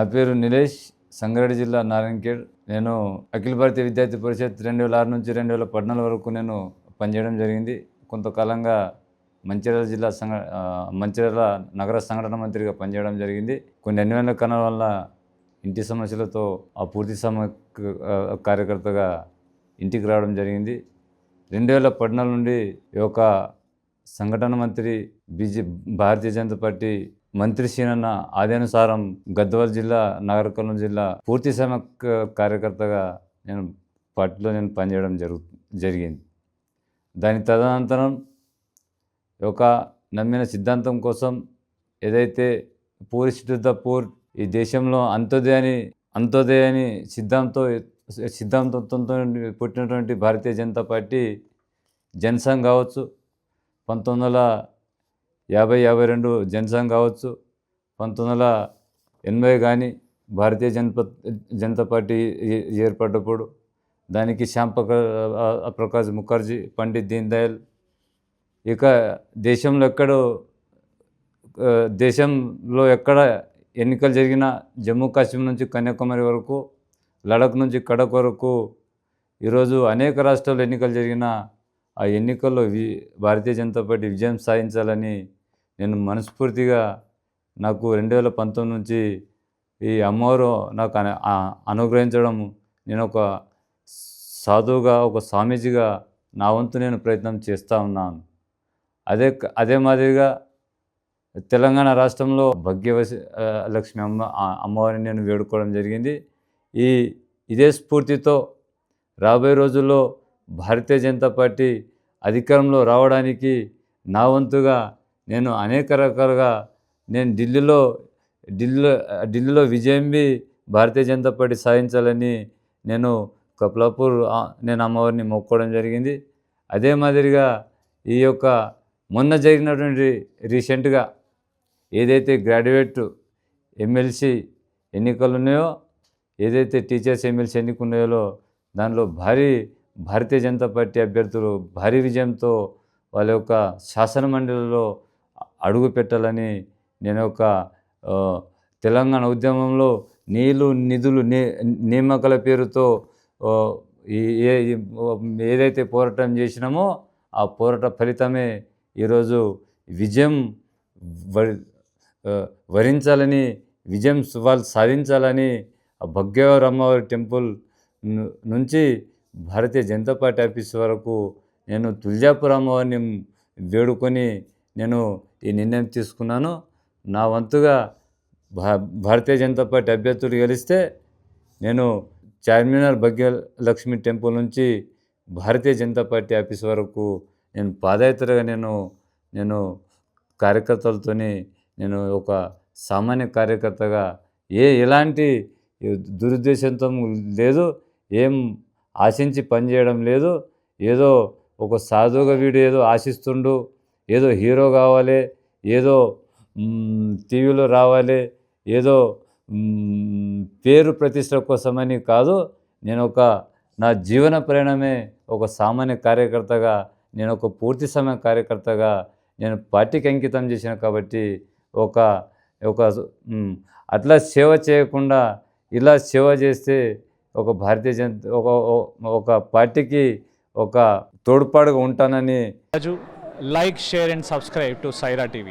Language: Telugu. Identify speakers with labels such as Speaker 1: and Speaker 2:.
Speaker 1: నా పేరు నిలేష్, సంగారెడ్డి జిల్లా నారాయణఖేడ్. నేను అఖిల భారతీయ విద్యార్థి పరిషత్ 2006 నుంచి 2014 వరకు నేను పనిచేయడం జరిగింది. కొంతకాలంగా మంచిర్యాల నగర సంఘటన మంత్రిగా పనిచేయడం జరిగింది. కొన్ని అన్వేషణ కారణాల వల్ల ఇంటి సమస్యలతో ఆ పూర్తి కార్యకర్తగా ఇంటికి రావడం జరిగింది. 2014 నుండి ఈ యొక్క సంఘటన మంత్రి భారతీయ జనతా పార్టీ మంత్రి సీనన్న ఆదేశానుసారం గద్వాల జిల్లా, నాగర్ కర్నూలు జిల్లా పూర్తి సమయ కార్యకర్తగా పార్టీలో పనిచేయడం జరిగింది. దాని తదనంతరం ఒక నమ్మిన సిద్ధాంతం కోసం ఏదైతే పూర్ టు ద పూర్, ఈ దేశంలో అంత్యోదయాన్ని సిద్ధాంతంతో పుట్టినటువంటి భారతీయ జనతా పార్టీ జనసంఘ్ కావచ్చు, 1952 జనసంఘ్ కావచ్చు, 1980 కానీ భారతీయ జనతా పార్టీ ఏర్పడ్డప్పుడు దానికి శ్యామ్ ప్రకాష్ ముఖర్జీ, పండిత్ దీన్ దయాళ్, ఇక దేశంలో ఎక్కడ ఎన్నికలు జరిగినా జమ్మూ కాశ్మీర్ నుంచి కన్యాకుమారి వరకు, లడఖ్ నుంచి కడక్ వరకు ఈరోజు అనేక రాష్ట్రాల్లో ఎన్నికలు జరిగినా ఆ ఎన్నికల్లో భారతీయ జనతా పార్టీ విజయం సాధించాలని నేను మనస్ఫూర్తిగా, నాకు 2019 నుంచి ఈ అమ్మవారు నాకు అనుగ్రహించడం, నేను ఒక సాధువుగా, ఒక స్వామీజీగా నా వంతు నేను ప్రయత్నం చేస్తూ ఉన్నాను. అదే మాదిరిగా తెలంగాణ రాష్ట్రంలో భాగ్యలక్ష్మి అమ్మవారిని నేను వేడుకోవడం జరిగింది. ఇదే స్ఫూర్తితో రాబోయే రోజుల్లో భారతీయ జనతా పార్టీ అధికారంలో రావడానికి నా వంతుగా నేను అనేక రకాలుగా నేను ఢిల్లీలో విజయం భారతీయ జనతా పార్టీ సాధించాలని నేను కప్లాపూర్ నేను అమ్మవారిని మొక్కుకోవడం జరిగింది. అదే మాదిరిగా ఈ యొక్క మొన్న జరిగినటువంటి రీసెంట్గా ఏదైతే గ్రాడ్యుయేట్ ఎమ్మెల్సీ ఎన్నికలు ఉన్నాయో, ఏదైతే టీచర్స్ ఎమ్మెల్సీ ఎన్నికలు ఉన్నాయో దానిలో భారతీయ జనతా పార్టీ అభ్యర్థులు భారీ విజయంతో వాళ్ళ యొక్క శాసన మండలిలో అడుగు పెట్టాలని నేను ఒక తెలంగాణ ఉద్యమంలో నీళ్లు నిధులు నియామకాల పేరుతో ఏదైతే పోరాటం చేసినామో ఆ పోరాట ఫలితమే ఈరోజు విజయం వరించాలని, విజయం వాళ్ళు సాధించాలని ఆ భాగ్యవరం అమ్మవారి టెంపుల్ నుంచి భారతీయ జనతా పార్టీ ఆఫీస్ వరకు నేను తుల్జాపూర్ అమ్మవారిని వేడుకొని నేను ఈ నిర్ణయం తీసుకున్నాను. నా వంతుగా భారతీయ జనతా పార్టీ అభ్యర్థులు గెలిస్తే నేను చార్మినార్ భాగ్యలక్ష్మి టెంపుల్ నుంచి భారతీయ జనతా పార్టీ ఆఫీస్ వరకు నేను పాదయాత్రగా నేను కార్యకర్తలతోని నేను ఒక సామాన్య కార్యకర్తగా ఎలాంటి దురుద్దేశంతో లేదు, ఏం ఆశించి పనిచేయడం లేదు. ఏదో ఒక సాధువుగా వీడు ఏదో ఆశిస్తుండు, ఏదో హీరో కావాలి, ఏదో టీవీలో రావాలి, ఏదో పేరు ప్రతిష్ట కోసమని కాదు. నేను నా జీవన ప్రయాణమే ఒక సామాన్య కార్యకర్తగా, నేను ఒక పూర్తి సమయ కార్యకర్తగా నేను పార్టీకి అంకితం చేసిన కాబట్టి అట్లా సేవ చేయకుండా ఇలా సేవ చేస్తే ఒక భారతీయ జనతా ఒక పార్టీకి ఒక తోడ్పాటుగా ఉంటానని.
Speaker 2: Like, share and subscribe to Saira TV.